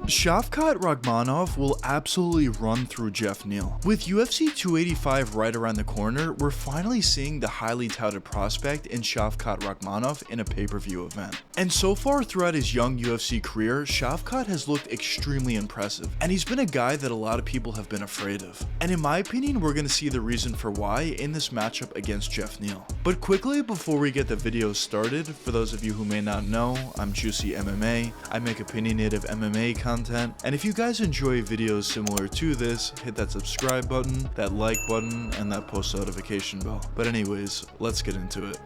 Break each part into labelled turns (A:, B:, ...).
A: Shavkat Rakhmonov will absolutely run through Geoff Neal. With UFC 285 right around the corner, we're finally seeing the highly touted prospect in Shavkat Rakhmonov in a pay-per-view event. And so far throughout his young UFC career, Shavkat has looked extremely impressive, and he's been a guy that a lot of people have been afraid of. And in my opinion, we're going to see the reason for why in this matchup against Geoff Neal. But quickly, before we get the video started, for those of you who may not know, I'm JuicyMMA. I make opinionated MMA content, and if you guys enjoy videos similar to this, hit that subscribe button, that like button, and that post notification bell. But anyways, let's get into it.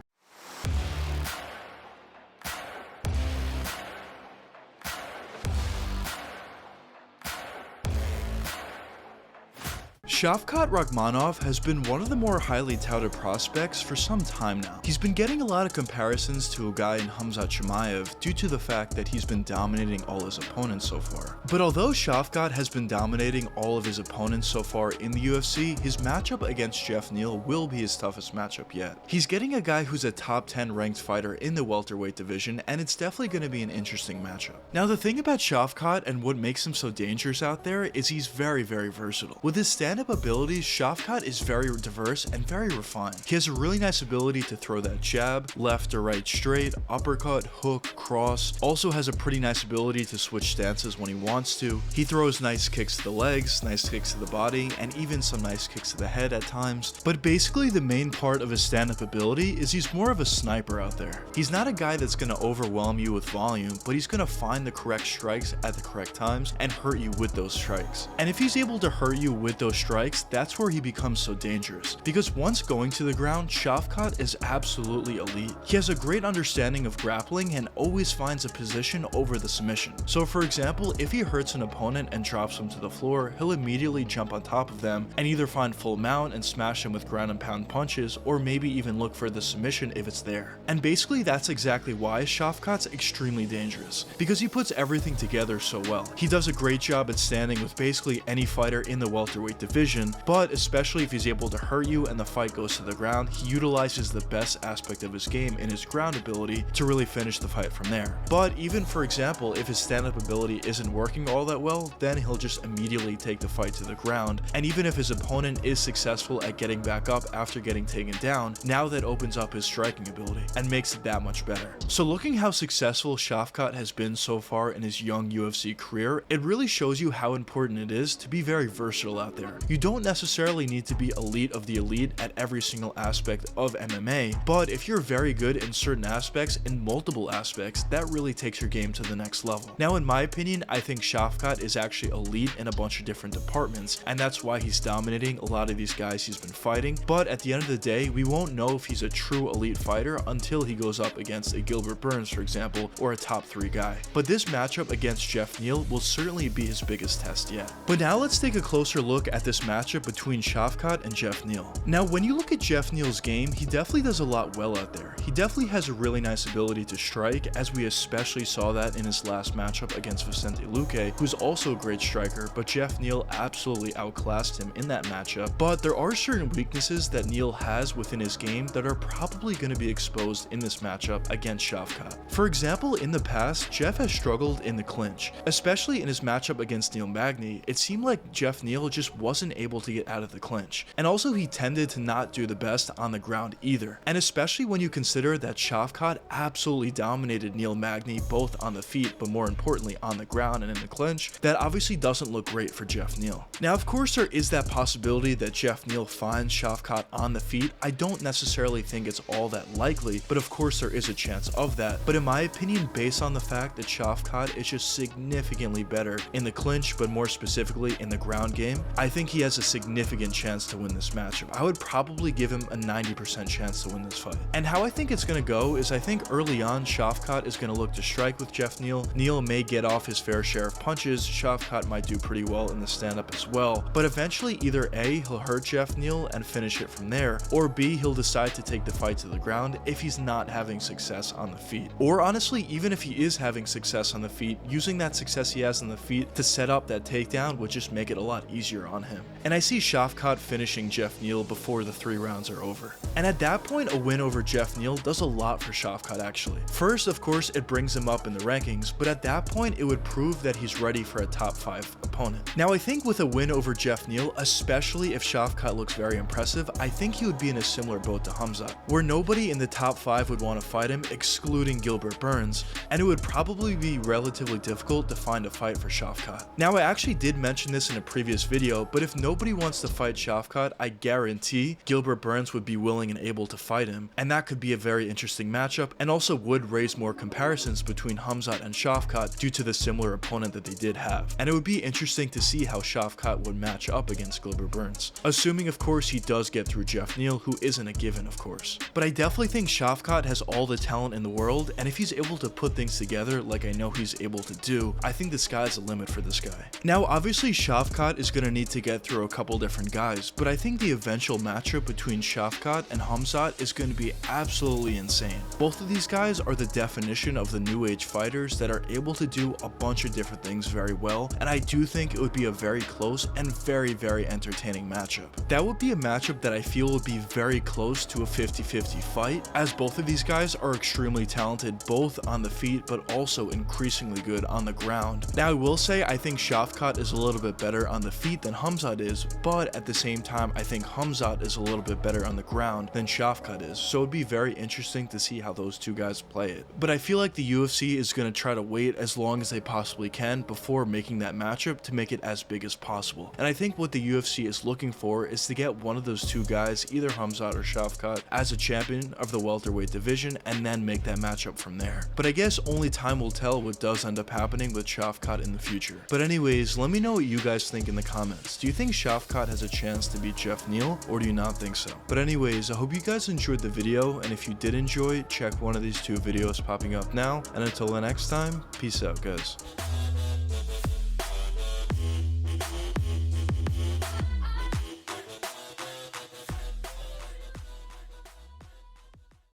A: Shavkat Rakhmonov has been one of the more highly touted prospects for some time now. He's been getting a lot of comparisons to a guy in Khamzat Chimaev due to the fact that he's been dominating all his opponents so far. But although Shavkat has been dominating all of his opponents so far in the UFC, his matchup against Geoff Neal will be his toughest matchup yet. He's getting a guy who's a top 10 ranked fighter in the welterweight division, and it's definitely going to be an interesting matchup. Now, the thing about Shavkat and what makes him so dangerous out there is he's very versatile. With his stand-up abilities, Shavkat is very diverse and very refined. He has a really nice ability to throw that jab, left or right straight, uppercut, hook, cross. Also has a pretty nice ability to switch stances when he wants to. He throws nice kicks to the legs, nice kicks to the body, and even some nice kicks to the head at times. But basically the main part of his stand-up ability is he's more of a sniper out there. He's not a guy that's going to overwhelm you with volume, but he's going to find the correct strikes at the correct times and hurt you with those strikes. And if he's able to hurt you with those strikes, that's where he becomes so dangerous. Because once going to the ground, Shavkat is absolutely elite. He has a great understanding of grappling and always finds a position over the submission. So for example, if he hurts an opponent and drops him to the floor, he'll immediately jump on top of them and either find full mount and smash him with ground and pound punches, or maybe even look for the submission if it's there. And basically that's exactly why Shavkat's extremely dangerous, because he puts everything together so well. He does a great job at standing with basically any fighter in the welterweight division, but especially if he's able to hurt you and the fight goes to the ground, he utilizes the best aspect of his game in his ground ability to really finish the fight from there. But even for example, if his stand-up ability isn't working all that well, then he'll just immediately take the fight to the ground, and even if his opponent is successful at getting back up after getting taken down, now that opens up his striking ability and makes it that much better. So looking how successful Shavkat has been so far in his young UFC career, it really shows you how important it is to be very versatile out there. You don't necessarily need to be elite of the elite at every single aspect of MMA, but if you're very good in certain aspects, in multiple aspects, that really takes your game to the next level. Now, in my opinion, I think Shavkat is actually elite in a bunch of different departments, and that's why he's dominating a lot of these guys he's been fighting. But at the end of the day, we won't know if he's a true elite fighter until he goes up against a Gilbert Burns, for example, or a top 3 guy. But this matchup against Geoff Neal will certainly be his biggest test yet. But now let's take a closer look at this matchup between Shavkat and Geoff Neal. Now, when you look at Geoff Neal's game, he definitely does a lot well out there. He definitely has a really nice ability to strike, as we especially saw that in his last matchup against Vicente Luque, who's also a great striker, but Geoff Neal absolutely outclassed him in that matchup. But there are certain weaknesses that Neal has within his game that are probably going to be exposed in this matchup against Shavkat. For example, in the past, Geoff has struggled in the clinch, especially in his matchup against Neil Magny. It seemed like Geoff Neal just wasn't able to get out of the clinch, and also he tended to not do the best on the ground either. And especially when you consider that Shavkat absolutely dominated Neil Magny both on the feet, but more importantly on the ground and in the clinch, that obviously doesn't look great for Geoff Neal. Now, of course, there is that possibility that Geoff Neal finds Shavkat on the feet. I don't necessarily think it's all that likely, but of course there is a chance of that. But in my opinion, based on the fact that Shavkat is just significantly better in the clinch, but more specifically in the ground game, I think he has a significant chance to win this matchup. I would probably give him a 90% chance to win this fight. And how I think it's going to go is I think early on, Shavkat is going to look to strike with Geoff Neal. Neal may get off his fair share of punches. Shavkat might do pretty well in the stand-up as well. But eventually, either A, he'll hurt Geoff Neal and finish it from there, or B, he'll decide to take the fight to the ground if he's not having success on the feet. Or honestly, even if he is having success on the feet, using that success he has on the feet to set up that takedown would just make it a lot easier on him. And I see Shavkat finishing Geoff Neal before the 3 rounds are over. And at that point, a win over Geoff Neal does a lot for Shavkat actually. First, of course, it brings him up in the rankings, but at that point, it would prove that he's ready for a top 5 opponent. Now, I think with a win over Geoff Neal, especially if Shavkat looks very impressive, I think he would be in a similar boat to Khamzat, where nobody in the top 5 would want to fight him, excluding Gilbert Burns, and it would probably be relatively difficult to find a fight for Shavkat. Now, I actually did mention this in a previous video, but if nobody wants to fight Shavkat, I guarantee Gilbert Burns would be willing and able to fight him, and that could be a very interesting matchup, and also would raise more comparisons between Khamzat and Shavkat due to the similar opponent that they did have. And it would be interesting to see how Shavkat would match up against Gilbert Burns, assuming of course he does get through Geoff Neal, who isn't a given of course. But I definitely think Shavkat has all the talent in the world, and if he's able to put things together like I know he's able to do, I think the sky's the limit for this guy. Now obviously Shavkat is going to need to get through a couple different guys, but I think the eventual matchup between Shavkat and Khamzat is going to be absolutely insane. Both of these guys are the definition of the new age fighters that are able to do a bunch of different things very well, and I do think it would be a very close and very entertaining matchup. That would be a matchup that I feel would be very close to a 50-50 fight, as both of these guys are extremely talented both on the feet but also increasingly good on the ground. Now I will say I think Shavkat is a little bit better on the feet than Khamzat is, but at the same time I think Khamzat is a little bit better on the ground than Shavkat is, so it'd be very interesting to see how those two guys play it. But I feel like the UFC is going to try to wait as long as they possibly can before making that matchup to make it as big as possible. And I think what the UFC is looking for is to get one of those two guys, either Khamzat or Shavkat, as a champion of the welterweight division and then make that matchup from there. But I guess only time will tell what does end up happening with Shavkat in the future. But anyways, let me know what you guys think in the comments. Do you think Shavkat has a chance to beat Geoff Neal, or do you not think so? But anyways, I hope you guys enjoyed the video, and if you did enjoy, check one of these 2 videos popping up now, and until the next time, peace out guys.